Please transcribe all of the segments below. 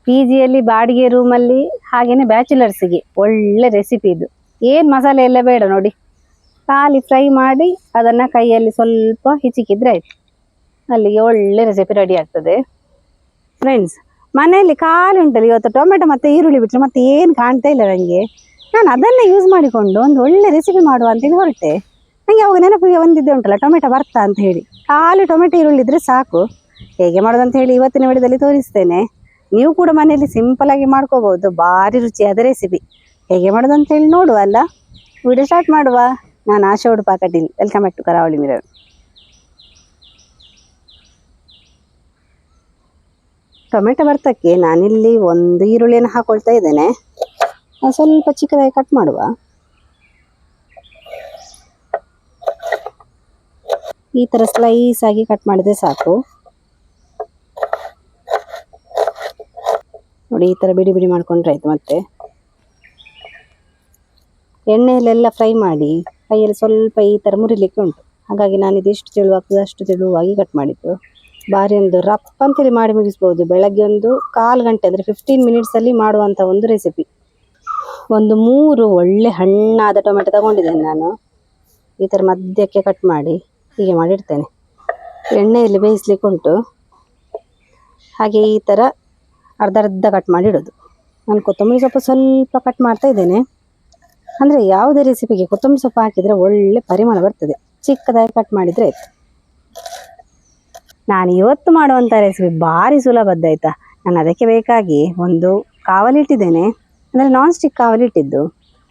PGಯಲ್ಲಿ ಬಾಡಿಗೆ ರೂಮಲ್ಲಿ ಹಾಗೇನೆ ಬ್ಯಾಚುಲರ್ಸ್ಗೆ ಒಳ್ಳೆ ರೆಸಿಪಿ ಇದು. ಏನು ಮಸಾಲೆ ಎಲ್ಲ ಬೇಡ ನೋಡಿ, ಖಾಲಿ ಫ್ರೈ ಮಾಡಿ ಅದನ್ನು ಕೈಯಲ್ಲಿ ಸ್ವಲ್ಪ ಹಿಚಿಕಿದ್ರೆ ಆಯ್ತು, ಅಲ್ಲಿಗೆ ಒಳ್ಳೆ ರೆಸಿಪಿ ರೆಡಿ ಆಗ್ತದೆ. ಫ್ರೆಂಡ್ಸ್, ಮನೆಯಲ್ಲಿ ಖಾಲಿ ಉಂಟಲ್ಲ ಇವತ್ತು ಟೊಮೆಟೊ ಮತ್ತು ಈರುಳ್ಳಿ ಬಿಟ್ಟರೆ ಮತ್ತೆ ಏನು ಕಾಣ್ತಾ ಇಲ್ಲ ನನಗೆ. ನಾನು ಅದನ್ನೇ ಯೂಸ್ ಮಾಡಿಕೊಂಡು ಒಂದು ಒಳ್ಳೆ ರೆಸಿಪಿ ಮಾಡುವ ಅಂತೇಳಿ ಹೊರಟೆ. ನನಗೆ ಅವಾಗ ನೆನಪಿಗೆ ಒಂದಿದ್ದೆ ಉಂಟಲ್ಲ, ಟೊಮೆಟೊ ಬರ್ತಾ ಅಂತ ಹೇಳಿ. ಖಾಲಿ ಟೊಮೆಟೊ ಈರುಳ್ಳಿ ಇದ್ರೆ ಸಾಕು. ಹೇಗೆ ಮಾಡೋದಂತ ಹೇಳಿ ಇವತ್ತಿನ ವಿಡಿಯೋದಲ್ಲಿ ತೋರಿಸ್ತೇನೆ. ನೀವು ಕೂಡ ಮನೆಯಲ್ಲಿ ಸಿಂಪಲ್ ಆಗಿ ಮಾಡ್ಕೋಬಹುದು, ಭಾರಿ ರುಚಿಯಾದ ರೆಸಿಪಿ. ಹೇಗೆ ಮಾಡೋದಂತ ಹೇಳಿ ನೋಡುವ ಅಲ್ಲ. ವಿಡಿಯೋ ಸ್ಟಾರ್ಟ್ ಮಾಡುವ. ನಾನು Asha Udupa Kateel. Welcome back to Karavali mirror. Tomato ಭರ್ತಕ್ಕೆ ನಾನಿಲ್ಲಿ ಒಂದು ಈರುಳ್ಳಿಯನ್ನು ಹಾಕೊಳ್ತಾ ಇದ್ದೇನೆ. ಸ್ವಲ್ಪ ಚಿಕ್ಕದಾಗಿ ಕಟ್ ಮಾಡುವ. ಈ ಥರ ಸ್ಲೈಸ್ ಆಗಿ ಕಟ್ ಮಾಡಿದ್ರೆ ಸಾಕು ನೋಡಿ. ಈ ಥರ ಬಿಡಿ ಬಿಡಿ ಮಾಡ್ಕೊಂಡ್ರೆ ಆಯ್ತು. ಮತ್ತೆ ಎಣ್ಣೆಯಲ್ಲೆಲ್ಲ ಫ್ರೈ ಮಾಡಿ ಕೈಯಲ್ಲಿ ಸ್ವಲ್ಪ ಈ ಥರ ಮುರಿಲಿಕ್ಕೆ ಉಂಟು. ಹಾಗಾಗಿ ನಾನು ಇದೆಷ್ಟು ತೆಳುವಾಗ್ತದೆ ಅಷ್ಟು ತೆಳುವಾಗಿ ಕಟ್ ಮಾಡಿದ್ದು. ಬಾರಿ ಒಂದು ರಪ್ ಅಂತೇಳಿ ಮಾಡಿ ಮುಗಿಸ್ಬೋದು. ಬೆಳಗ್ಗೆ ಒಂದು 1/4 ಗಂಟೆ ಅಂದರೆ 15 ಮಿನಿಟ್ಸಲ್ಲಿ ಮಾಡುವಂಥ ಒಂದು ರೆಸಿಪಿ. ಒಂದು 3 ಒಳ್ಳೆ ಹಣ್ಣಾದ ಟೊಮೆಟೊ ತಗೊಂಡಿದ್ದೇನೆ ನಾನು. ಈ ಥರ ಮಧ್ಯಕ್ಕೆ ಕಟ್ ಮಾಡಿ ಹೀಗೆ ಮಾಡಿಡ್ತೇನೆ. ಎಣ್ಣೆಯಲ್ಲಿ ಬೇಯಿಸ್ಲಿಕ್ಕೆ ಉಂಟು. ಹಾಗೆ ಈ ಥರ ಅರ್ಧ ಕಟ್ ಮಾಡಿಡೋದು. ನಾನು ಕೊತ್ತಂಬರಿ ಸೊಪ್ಪು ಸ್ವಲ್ಪ ಕಟ್ ಮಾಡ್ತಾ ಇದ್ದೇನೆ. ಅಂದರೆ ಯಾವುದೇ ರೆಸಿಪಿಗೆ ಕೊತ್ತಂಬರಿ ಸೊಪ್ಪು ಹಾಕಿದರೆ ಒಳ್ಳೆ ಪರಿಮಳ ಬರ್ತದೆ. ಚಿಕ್ಕದಾಗಿ ಕಟ್ ಮಾಡಿದರೆ ಆಯಿತು. ನಾನು ಇವತ್ತು ಮಾಡುವಂಥ ರೆಸಿಪಿ ಭಾರಿ ಸುಲಭದ್ದಾಯ್ತಾ. ನಾನು ಅದಕ್ಕೆ ಬೇಕಾಗಿ ಒಂದು ಕಾವಲಿ ಇಟ್ಟಿದ್ದೇನೆ, ಅಂದರೆ ನಾನ್ ಸ್ಟಿಕ್ ಕಾವಲಿ ಇಟ್ಟಿದ್ದು.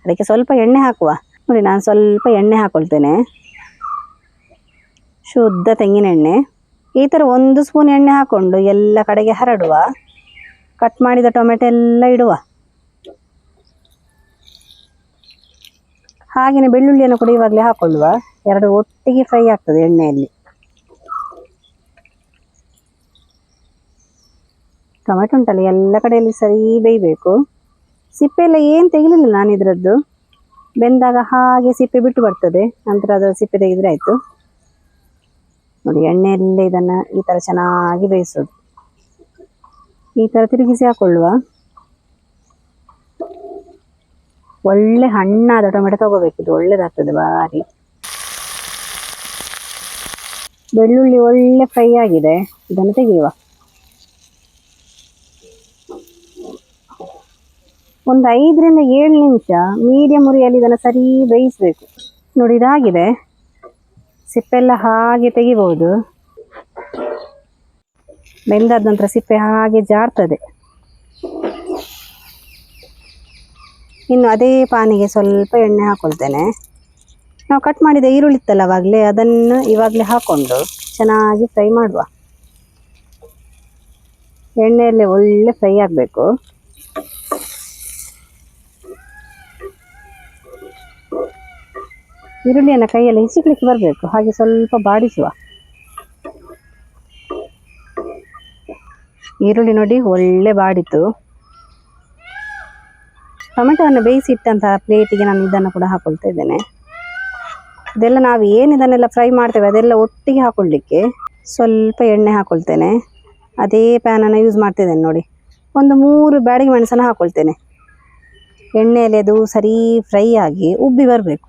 ಅದಕ್ಕೆ ಸ್ವಲ್ಪ ಎಣ್ಣೆ ಹಾಕುವ. ನೋಡಿ, ನಾನು ಸ್ವಲ್ಪ ಎಣ್ಣೆ ಹಾಕೊಳ್ತೇನೆ, ಶುದ್ಧ ತೆಂಗಿನ ಎಣ್ಣೆ. ಈ ಥರ 1 ಸ್ಪೂನ್ ಎಣ್ಣೆ ಹಾಕ್ಕೊಂಡು ಎಲ್ಲ ಕಡೆಗೆ ಹರಡುವ. ಕಟ್ ಮಾಡಿದ ಟೊಮೆಟೊ ಎಲ್ಲ ಇಡುವ. ಹಾಗೆಯೇ ಬೆಳ್ಳುಳ್ಳಿಯನ್ನು ಕೂಡ ಇವಾಗಲೇ ಹಾಕೊಳ್ಳುವ. 2 ಒಟ್ಟಿಗೆ ಫ್ರೈ ಆಗ್ತದೆ ಎಣ್ಣೆಯಲ್ಲಿ. ಟೊಮೆಟೊ ಉಂಟಲ್ಲ ಎಲ್ಲ ಕಡೆಯಲ್ಲಿ ಸರಿ ಬೇಯಬೇಕು. ಸಿಪ್ಪೆ ಎಲ್ಲ ಏನು ತೆಗಿಲಿಲ್ಲ ನಾನು ಇದರದ್ದು. ಬೆಂದಾಗ ಹಾಗೆ ಸಿಪ್ಪೆ ಬಿಟ್ಟು ಬರ್ತದೆ, ನಂತರ ಅದರ ಸಿಪ್ಪೆ ತೆಗೆದ್ರೆ ಆಯಿತು. ನೋಡಿ, ಎಣ್ಣೆಯಲ್ಲೇ ಇದನ್ನು ಈ ಥರ ಚೆನ್ನಾಗಿ ಬೇಯಿಸೋದು. ಈ ಥರ ತಿರುಗಿಸಿ ಹಾಕೊಳ್ಳುವ. ಒಳ್ಳೆ ಹಣ್ಣಾದ ಟೊಮೆಟೊ ತಗೋಬೇಕಿದು, ಒಳ್ಳೆದಾಗ್ತದೆ ಭಾರಿ. ಬೆಳ್ಳುಳ್ಳಿ ಒಳ್ಳೆ ಫ್ರೈ ಆಗಿದೆ, ಇದನ್ನು ತೆಗೆಯುವ. ಒಂದು 5 ರಿಂದ 7 ನಿಮಿಷ ಮೀಡಿಯಂ ಉರಿಯಲ್ಲಿ ಇದನ್ನು ಸರಿ ಬೇಯಿಸಬೇಕು. ನೋಡಿ, ಇದಾಗಿದೆ. ಸಿಪ್ಪೆಲ್ಲ ಹಾಗೆ ತೆಗಿಬಹುದು. ಬೆಂದಾದ ನಂತರ ಸಿಪ್ಪೆ ಹಾಗೆ ಜಾರ್ತದೆ. ಇನ್ನು ಅದೇ ಪಾನಿಗೆ ಸ್ವಲ್ಪ ಎಣ್ಣೆ ಹಾಕೊಳ್ತೇನೆ. ನಾವು ಕಟ್ ಮಾಡಿದ ಈರುಳ್ಳಿ ಇತ್ತಲ್ಲ ಆವಾಗಲೇ, ಅದನ್ನು ಇವಾಗಲೇ ಹಾಕ್ಕೊಂಡು ಚೆನ್ನಾಗಿ ಫ್ರೈ ಮಾಡುವ. ಎಣ್ಣೆಯಲ್ಲೇ ಒಳ್ಳೆ ಫ್ರೈ ಆಗಬೇಕು. ಈರುಳ್ಳಿಯನ್ನು ಕೈಯಲ್ಲಿ ಹಿಚಿಕ್ಲಿಕ್ಕೆ ಬರಬೇಕು, ಹಾಗೆ ಸ್ವಲ್ಪ ಬಾಡಿಸುವ. ಈರುಳ್ಳಿ ನೋಡಿ ಒಳ್ಳೆ ಬಾಡಿತು. ಟೊಮೆಟೊವನ್ನು ಬೇಯಿಸಿಟ್ಟಂತಹ ಪ್ಲೇಟಿಗೆ ನಾನು ಇದನ್ನು ಕೂಡ ಹಾಕೊಳ್ತಾ ಇದ್ದೇನೆ. ಇದೆಲ್ಲ ನಾವು ಏನು ಇದನ್ನೆಲ್ಲ ಫ್ರೈ ಮಾಡ್ತೇವೆ ಅದೆಲ್ಲ ಒಟ್ಟಿಗೆ ಹಾಕೊಳ್ಳಿಕ್ಕೆ ಸ್ವಲ್ಪ ಎಣ್ಣೆ ಹಾಕೊಳ್ತೇನೆ. ಅದೇ ಪ್ಯಾನನ್ನು ಯೂಸ್ ಮಾಡ್ತಿದ್ದೇನೆ ನೋಡಿ. ಒಂದು 3 ಬ್ಯಾಡಗಿ ಮೆಣಸನ್ನು ಹಾಕೊಳ್ತೇನೆ. ಎಣ್ಣೆಯಲ್ಲಿ ಅದು ಸರಿ ಫ್ರೈ ಆಗಿ ಉಬ್ಬಿ ಬರಬೇಕು.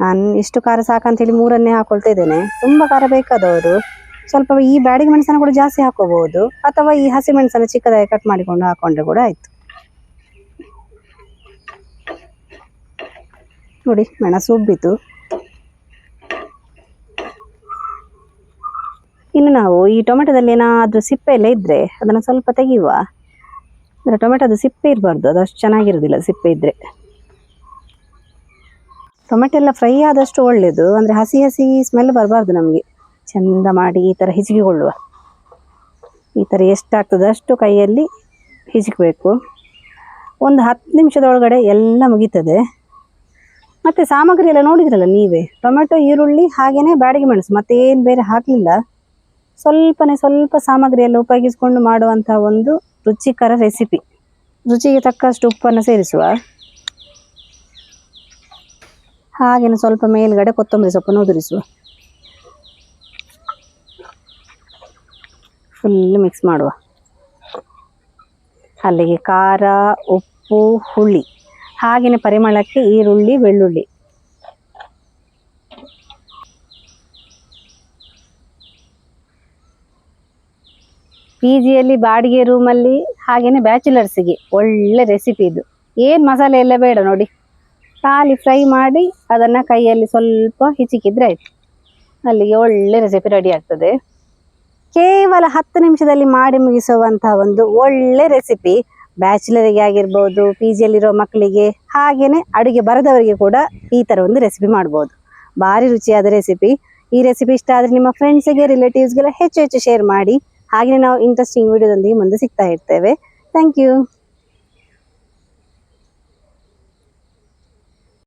ನಾನು ಇಷ್ಟು ಖಾರ ಸಾಕಂತೇಳಿ 3ಅನ್ನೇ ಹಾಕೊಳ್ತಾ ಇದ್ದೇನೆ. ತುಂಬ ಖಾರ ಬೇಕಾದವರು ಸ್ವಲ್ಪ ಈ ಬ್ಯಾಡಗಿ ಮೆಣಸನ್ನು ಕೂಡ ಜಾಸ್ತಿ ಹಾಕೋಬಹುದು, ಅಥವಾ ಈ ಹಸಿ ಮೆಣಸನ್ನು ಚಿಕ್ಕದಾಗಿ ಕಟ್ ಮಾಡಿಕೊಂಡು ಹಾಕೊಂಡ್ರೆ ಕೂಡ ಆಯಿತು. ನೋಡಿ, ಮೆಣಸು ಉಬ್ಬಿತು. ಇನ್ನು ನಾವು ಈ ಟೊಮೆಟೊದಲ್ಲಿ ಏನಾದರೂ ಸಿಪ್ಪೆ ಎಲ್ಲ ಇದ್ದರೆ ಅದನ್ನು ಸ್ವಲ್ಪ ತೆಗೆಯುವ. ಅಂದರೆ ಟೊಮೆಟೊದು ಸಿಪ್ಪೆ ಇರಬಾರ್ದು, ಅದು ಅಷ್ಟು ಚೆನ್ನಾಗಿರೋದಿಲ್ಲ ಸಿಪ್ಪೆ ಇದ್ದರೆ. ಟೊಮೆಟೊ ಎಲ್ಲ ಫ್ರೈ ಆದಷ್ಟು ಒಳ್ಳೆಯದು, ಅಂದರೆ ಹಸಿ ಹಸಿ ಸ್ಮೆಲ್ ಬರಬಾರ್ದು ನಮಗೆ. ಚೆಂದ ಮಾಡಿ ಈ ಥರ ಹಿಚಿಕೊಳ್ಳುವ. ಈ ಥರ ಎಷ್ಟಾಗ್ತದೆ ಅಷ್ಟು ಕೈಯಲ್ಲಿ ಹಿಚಿಕಬೇಕು. ಒಂದು 10 ನಿಮಿಷದೊಳಗಡೆ ಎಲ್ಲ ಮುಗೀತದೆ. ಮತ್ತು ಸಾಮಗ್ರಿ ಎಲ್ಲ ನೋಡಿದ್ರಲ್ಲ ನೀವೇ, ಟೊಮೆಟೊ, ಈರುಳ್ಳಿ, ಹಾಗೆಯೇ ಬ್ಯಾಡಗಿ ಮೆಣಸು, ಮತ್ತೇನು ಬೇರೆ ಹಾಕಲಿಲ್ಲ. ಸ್ವಲ್ಪ ಸಾಮಗ್ರಿ ಎಲ್ಲ ಉಪಯೋಗಿಸ್ಕೊಂಡು ಮಾಡುವಂಥ ಒಂದು ರುಚಿಕರ ರೆಸಿಪಿ. ರುಚಿಗೆ ತಕ್ಕಷ್ಟು ಉಪ್ಪನ್ನು ಸೇರಿಸುವ. ಹಾಗೆಯೇ ಸ್ವಲ್ಪ ಮೇಲ್ಗಡೆ ಕೊತ್ತಂಬರಿ ಸೊಪ್ಪನ್ನು ಉದುರಿಸುವ. ಫುಲ್ ಮಿಕ್ಸ್ ಮಾಡುವ. ಅಲ್ಲಿಗೆ ಖಾರ, ಉಪ್ಪು, ಹುಳಿ, ಹಾಗೆಯೇ ಪರಿಮಳಕ್ಕೆ ಈರುಳ್ಳಿ, ಬೆಳ್ಳುಳ್ಳಿ. PGಯಲ್ಲಿ ಬಾಡಿಗೆ ರೂಮಲ್ಲಿ ಹಾಗೇನೆ ಬ್ಯಾಚುಲರ್ಸಿಗೆ ಒಳ್ಳೆ ರೆಸಿಪಿ ಇದು. ಏನು ಮಸಾಲೆ ಎಲ್ಲ ಬೇಡ ನೋಡಿ, ಖಾಲಿ ಫ್ರೈ ಮಾಡಿ ಅದನ್ನ ಕೈಯಲ್ಲಿ ಸ್ವಲ್ಪ ಹಿಚಿಕಿದ್ರೆ ಆಯ್ತು. ಅಲ್ಲಿಗೆ ಒಳ್ಳೆ ರೆಸಿಪಿ ರೆಡಿ ಆಗ್ತದೆ. ಕೇವಲ 10 ನಿಮಿಷದಲ್ಲಿ ಮಾಡಿ ಮುಗಿಸುವಂತಹ ಒಂದು ಒಳ್ಳೆ ರೆಸಿಪಿ. ಬ್ಯಾಚುಲರಿಗೆ ಆಗಿರ್ಬೋದು, PGಯಲ್ಲಿರೋ ಮಕ್ಕಳಿಗೆ, ಹಾಗೇನೆ ಅಡುಗೆ ಬರದವರಿಗೆ ಕೂಡ ಈ ಥರ ಒಂದು ರೆಸಿಪಿ ಮಾಡ್ಬೋದು. ಭಾರಿ ರುಚಿಯಾದ ರೆಸಿಪಿ. ಈ ರೆಸಿಪಿ ಇಷ್ಟ ಆದರೆ ನಿಮ್ಮ ಫ್ರೆಂಡ್ಸಿಗೆ, ರಿಲೇಟಿವ್ಸ್ಗೆಲ್ಲ ಹೆಚ್ಚು ಶೇರ್ ಮಾಡಿ. ಹಾಗೆಯೇ ನಾವು ಇಂಟ್ರೆಸ್ಟಿಂಗ್ ವಿಡಿಯೋದೊಂದಿಗೆ ಮುಂದೆ ಸಿಗ್ತಾ ಇರ್ತೇವೆ. Thank you.